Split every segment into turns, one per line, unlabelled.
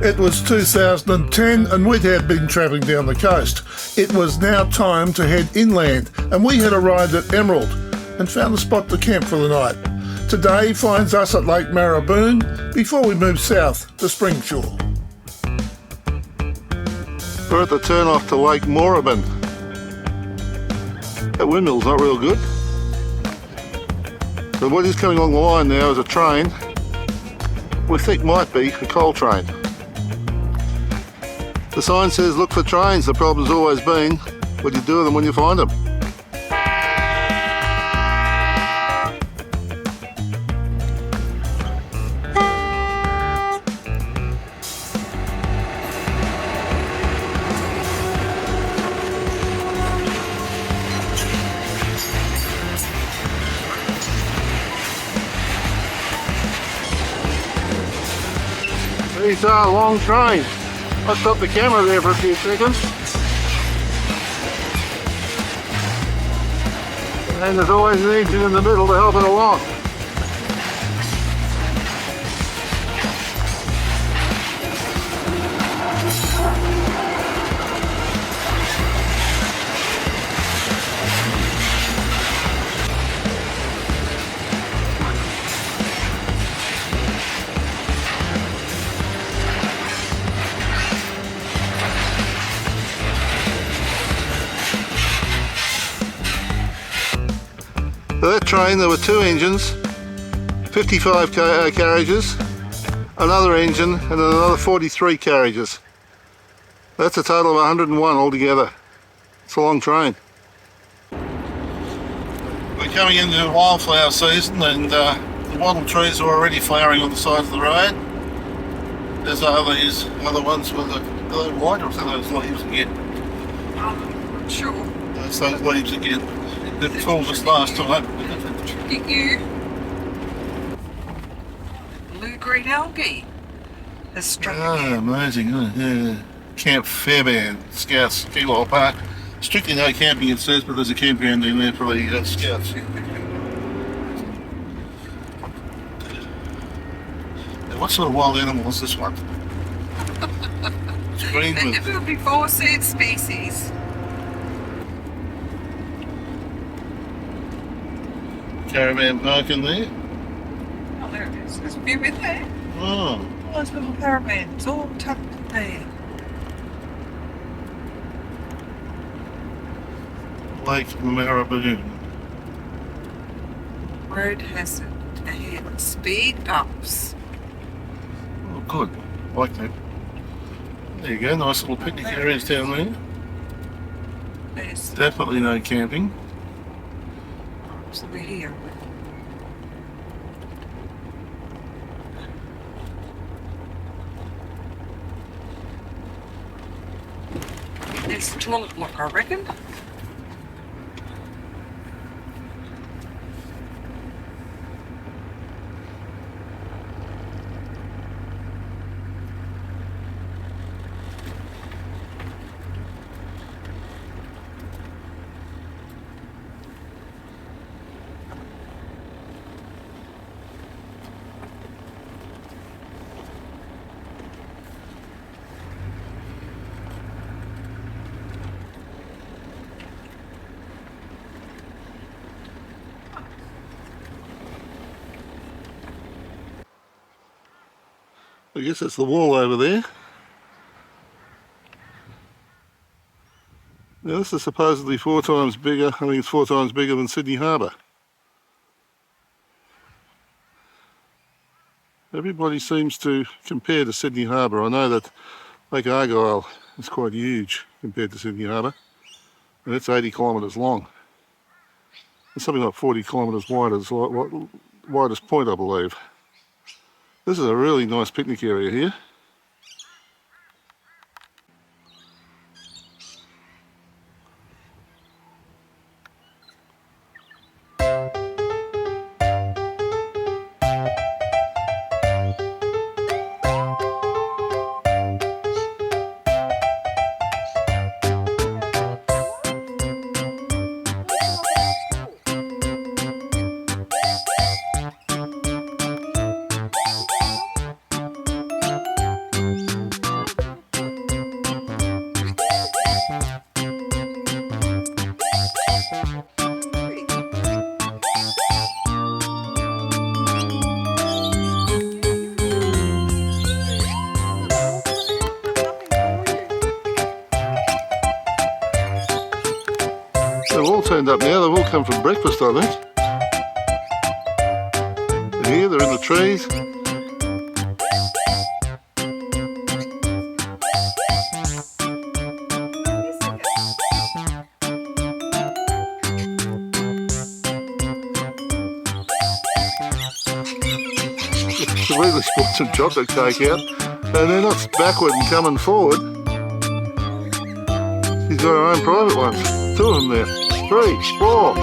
It was 2010 and we had been travelling down the coast. It was now time to head inland and we had arrived at Emerald and found a spot to camp for the night. Today finds us at Lake Maraboon before we move south to Springsure. We're at the turn off to Lake Maraboon. That windmill's not real good. So what is coming along the line now is a train we think might be a coal train. The sign says look for trains. The problem's always been what do you do with them when you find them? These are long trains. I'll stop the camera there for a few seconds. And there's always an engine in the middle to help it along. So that train, there were two engines, 55 carriages, another engine and another 43 carriages. That's a total of 101 altogether. It's a long train. We're coming into wildflower season and the wattle trees are already flowering on the side of the road. There's these other ones with the white, or some of those leaves again.
I'm sure.
That's those leaves again. It fooled us last time.
Did you? Blue-green algae has struck again.
Amazing, isn't it? Yeah. Camp Fairbairn, Scouts, Keilor Park. Strictly no camping it says, but there's a campground in there for the Scouts. Now, what sort of wild animal is this one? It's green
They've
with...
never before seen species.
Caravan park in there.
Oh, there it is. There's a few in there.
Oh.
All those little caravans all tucked in there.
Lake Maraboon.
Road hazard ahead. Speed bumps.
Oh, good. I like that. There you go. Nice little picnic areas down there.
There's
Definitely no camping.
so we're here. There's the toilet block, I reckon.
I guess that's the wall over there. Now this is supposedly 4 times bigger, I think it's 4 times bigger than Sydney Harbour. Everybody seems to compare to Sydney Harbour. I know that Lake Argyle is quite huge compared to Sydney Harbour, and it's 80 kilometres long. It's something like 40 kilometres wide, it's the widest point I believe. This is a really nice picnic area here. turned up now. They've all come from breakfast, I think. They're here, they're in the trees. The Weasley's brought some chocolate cake out, and they're not backward and coming forward. She's got her own private ones. 2 of them there. 3, 4.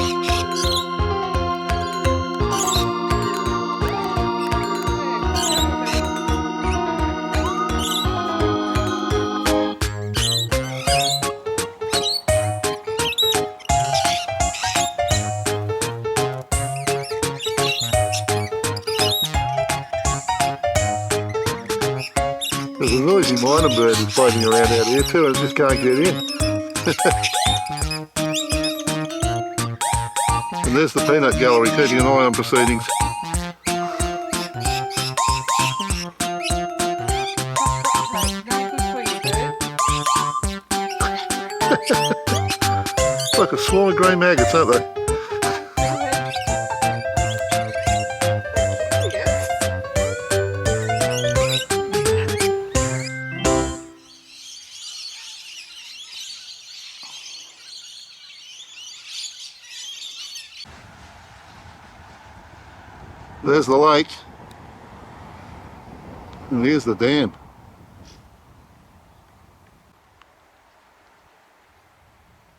There's a noisy minor bird that's floating around out here too, and it just can't get in. And there's the peanut gallery keeping an eye on proceedings. Like a swarm of grey maggots, aren't they? There's the lake, and here's the dam.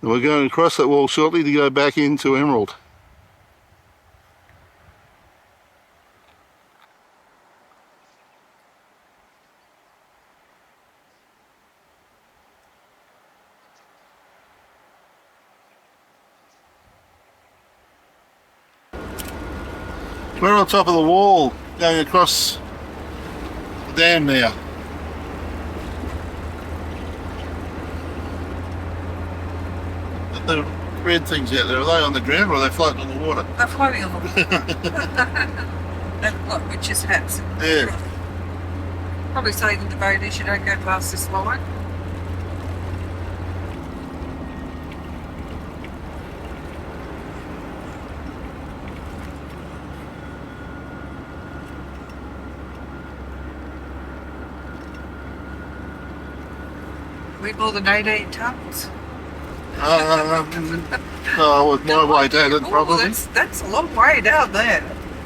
And we're going across that wall shortly to go back into Emerald. We're on top of the wall, going across the dam now. The red things out there, are they on the ground or are they floating on the water?
They're floating on the water. They've got witches' hats.
Yeah.
Probably saying to the boaters you don't go past this line. We more than 18 tonnes.
Oh, with my way down it probably.
That's a long way down there.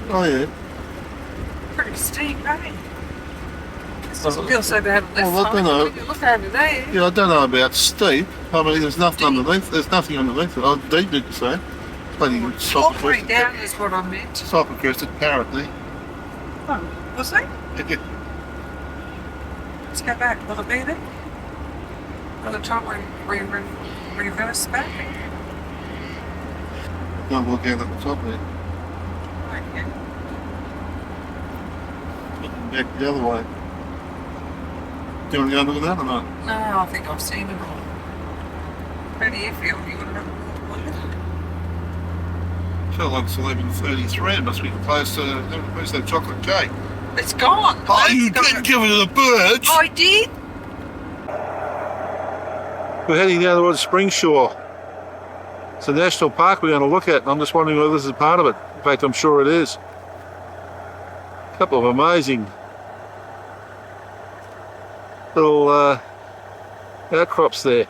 Oh yeah.
Pretty steep, eh? It doesn't feel so bad on this
Well, I don't know.
side. Look over there.
Yeah, I don't know about steep. I mean, there's nothing underneath. There's nothing underneath it. Oh, deep, did you say? Bloody
All the way down is what I meant.
Soft-crested parrot there.
Oh, was that? Let's go back. Will it be there? By the time we reverse back?
No, we'll get at the top there.
Okay.
Looking back the other way. Do you want to go and look at that or not?
No, I think I've seen it all. How do you feel? You want to have a
Felt like it's 11:33. It must be close to. Where's that chocolate cake?
It's gone.
Oh, you didn't give it to the birds!
I did.
We're heading down towards Springsure. It's a national park we're going to look at, and I'm just wondering whether this is part of it. In fact, I'm sure it is. A couple of amazing little outcrops there.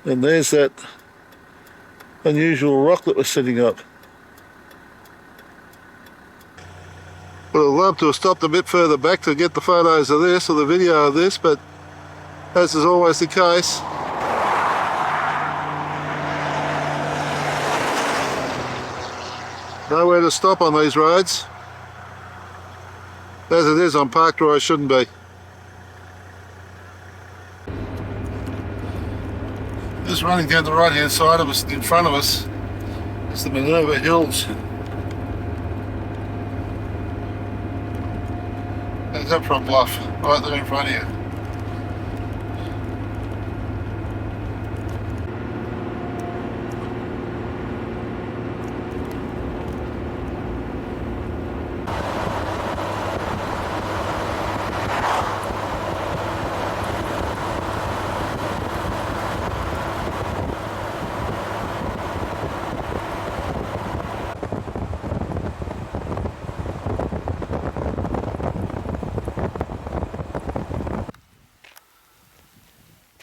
And there's that unusual rock that was sitting up. Would have loved to have stopped a bit further back to get the photos of this or the video of this, but as is always the case, nowhere to stop on these roads. As it is, I'm parked where I shouldn't be. Just running down the right hand side of us, in front of us, is the Minerva Hills. There's that front bluff right there in front of you.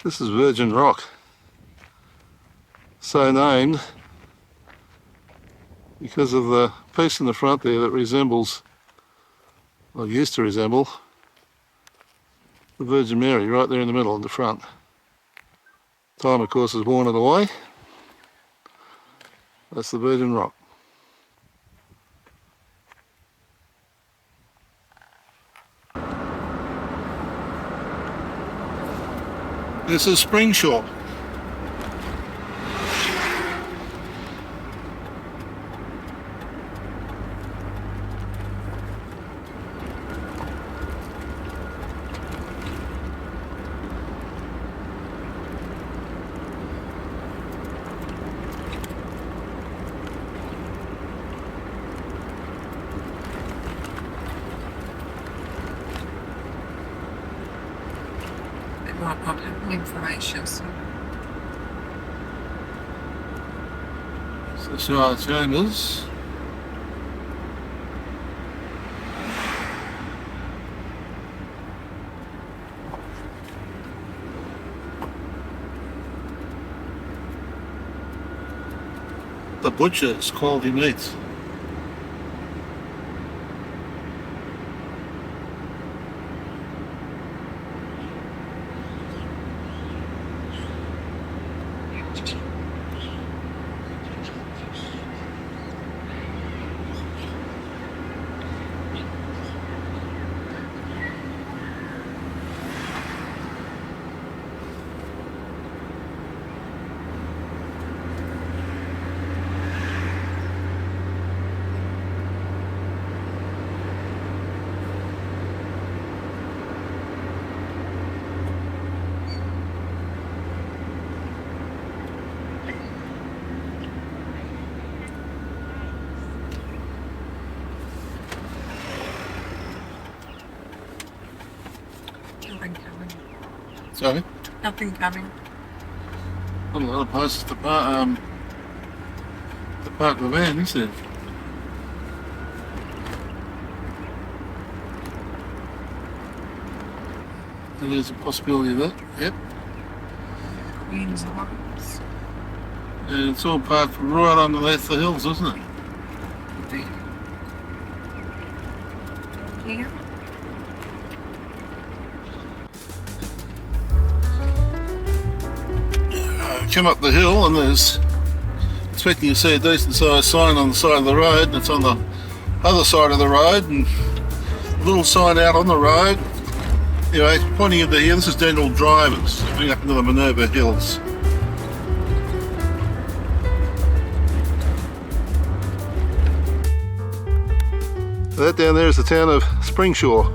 This is Virgin Rock. So named because of the piece in the front there that resembles, or used to resemble, the Virgin Mary right there in the middle in the front. Time, of course, has worn it away. That's the Virgin Rock. This is Springsure.
Might not have information. So.
So Charlotte Chambers. The butcher's quality meats.
Nothing coming.
Sorry?
Nothing coming.
Not a lot of places to park the van, is there? And there's a possibility of that, yep.
Queen's Arms.
And it's all parked right underneath the hills, isn't it?
Here.
Come up the hill and there's, expecting to see a decent sized sign on the side of the road, and it's on the other side of the road, and a little sign out on the road. Anyway, pointing into here, this is Daniel Drivers, going up into the Minerva Hills. That down there is the town of Springsure,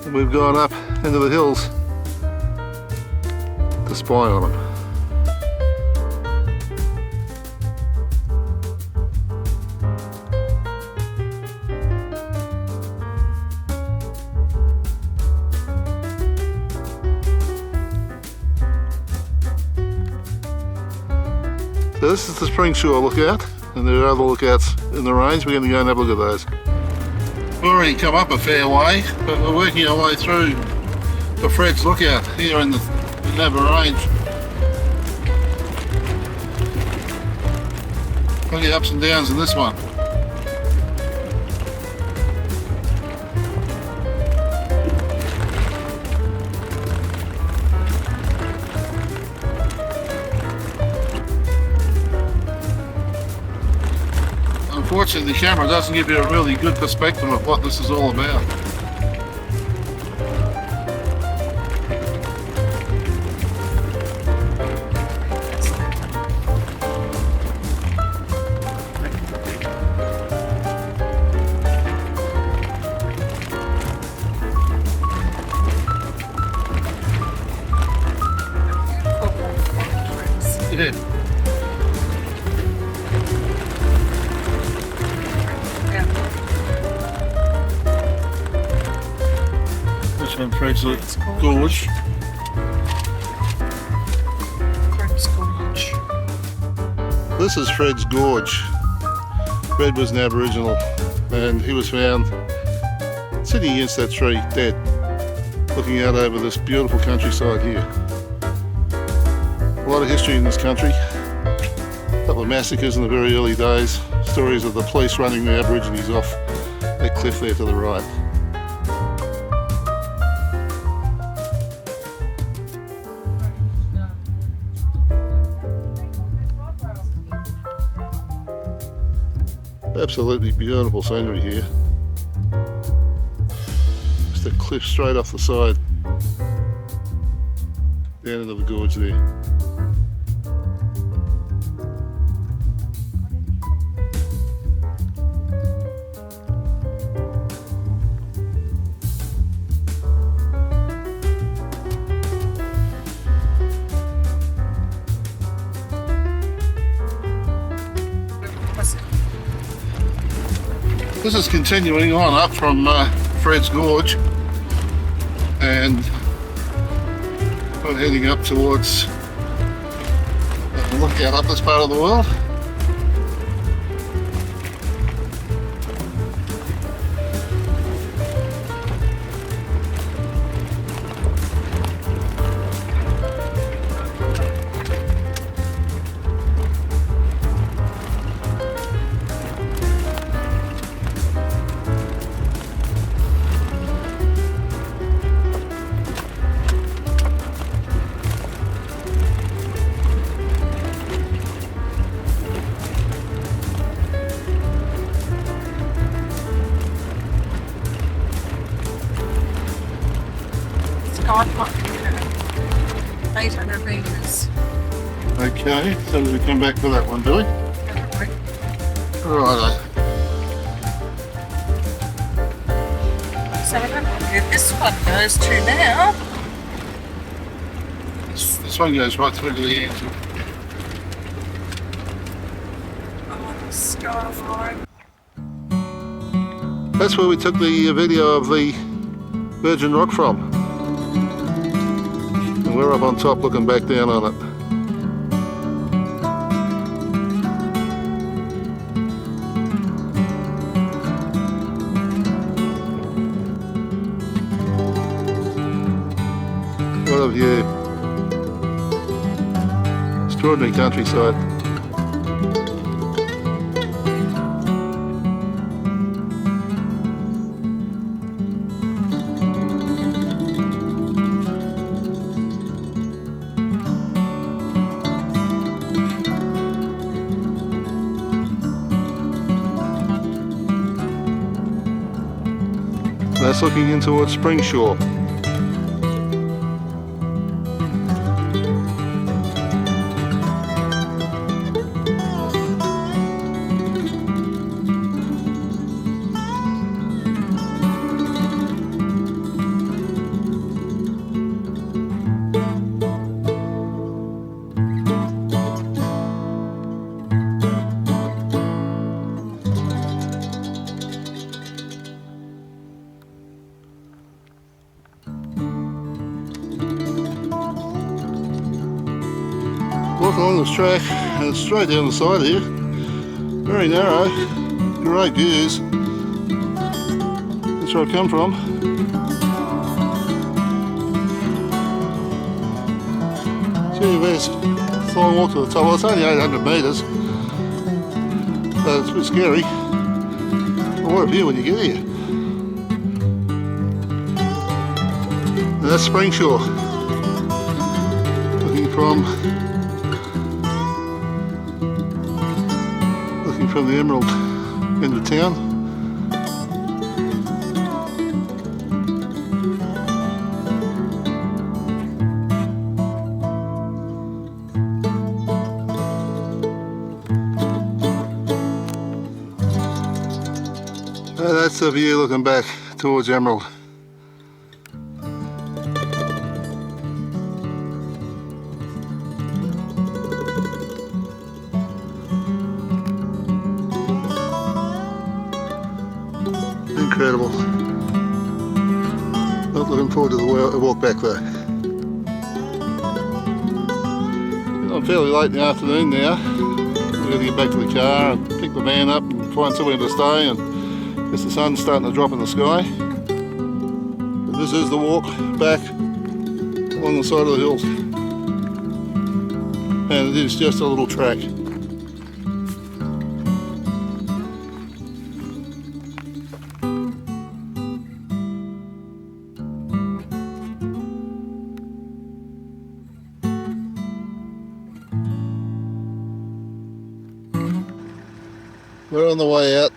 and we've gone up into the hills to spy on them. So this is the Springsure lookout, and there are other lookouts in the range. We're going to go and have a look at those. We've already come up a fair way, but we're working our way through the Fred's lookout here in the Minerva range. Plenty of ups and downs in this one. Unfortunately, the camera doesn't give you a really good perspective of what this is all about. Yeah. This one, Fred's Gorge.
Fred's Gorge.
This is Fred's Gorge. Fred was an Aboriginal and he was found sitting against that tree dead, looking out over this beautiful countryside here. A lot of history in this country. A couple of massacres in the very early days. Stories of the police running the Aborigines off that cliff there to the right. Absolutely beautiful scenery here. Just a cliff straight off the side, down into the gorge there. This is continuing on up from Fred's Gorge, and I'm heading up towards the lookout up this part of the world.
God, 800 metres.
Okay, so we come back to that one, do we? Righto.
So I don't know where this one goes to now.
This one goes right through to the end.
Oh, the skyline.
That's where we took the video of the Virgin Rock from. And we're up on top looking back down on it. What a view. Extraordinary countryside. That's looking in towards Springsure. Walk along this track and it's straight down the side here. Very narrow, great views. That's where I come from. See, there's a long walk to the top. Well, it's only 800 metres, but it's a bit scary. But what a view when you get here. And that's Springsure. Looking from the Emerald end of town. And that's the view looking back towards Emerald. Incredible. Not looking forward to the walk back though. I'm fairly late in the afternoon now. We're going to get back to the car and pick the van up and find somewhere to stay, and guess the sun's starting to drop in the sky. But this is the walk back along the side of the hills. and it is just a little track. We're on the way out.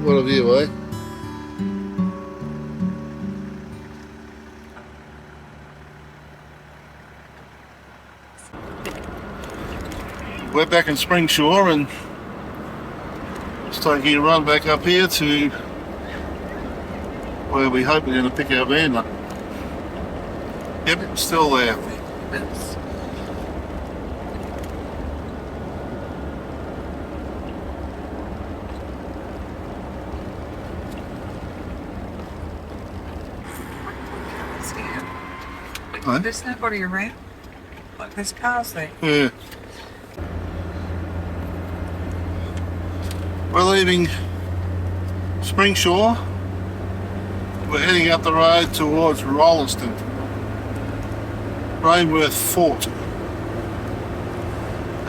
What a view, eh? We're back in Springsure and just taking a run back up here to where we hope we're going to pick our van up. Yep, still there. Huh?
There's nobody around. Like there's cars there.
Yeah. We're leaving Springsure. We're heading up the road towards Rolleston. Rainworth Fort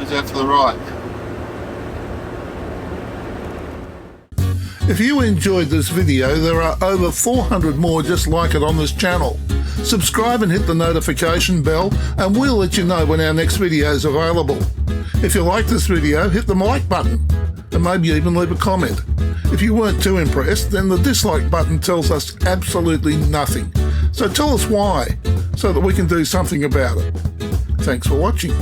is out to the right. If you enjoyed this video, there are over 400 more just like it on this channel. Subscribe and hit the notification bell and we'll let you know when our next video is available. If you like this video, hit the like button and maybe even leave a comment. If you weren't too impressed, then the dislike button tells us absolutely nothing. So tell us why, so that we can do something about it. Thanks for watching.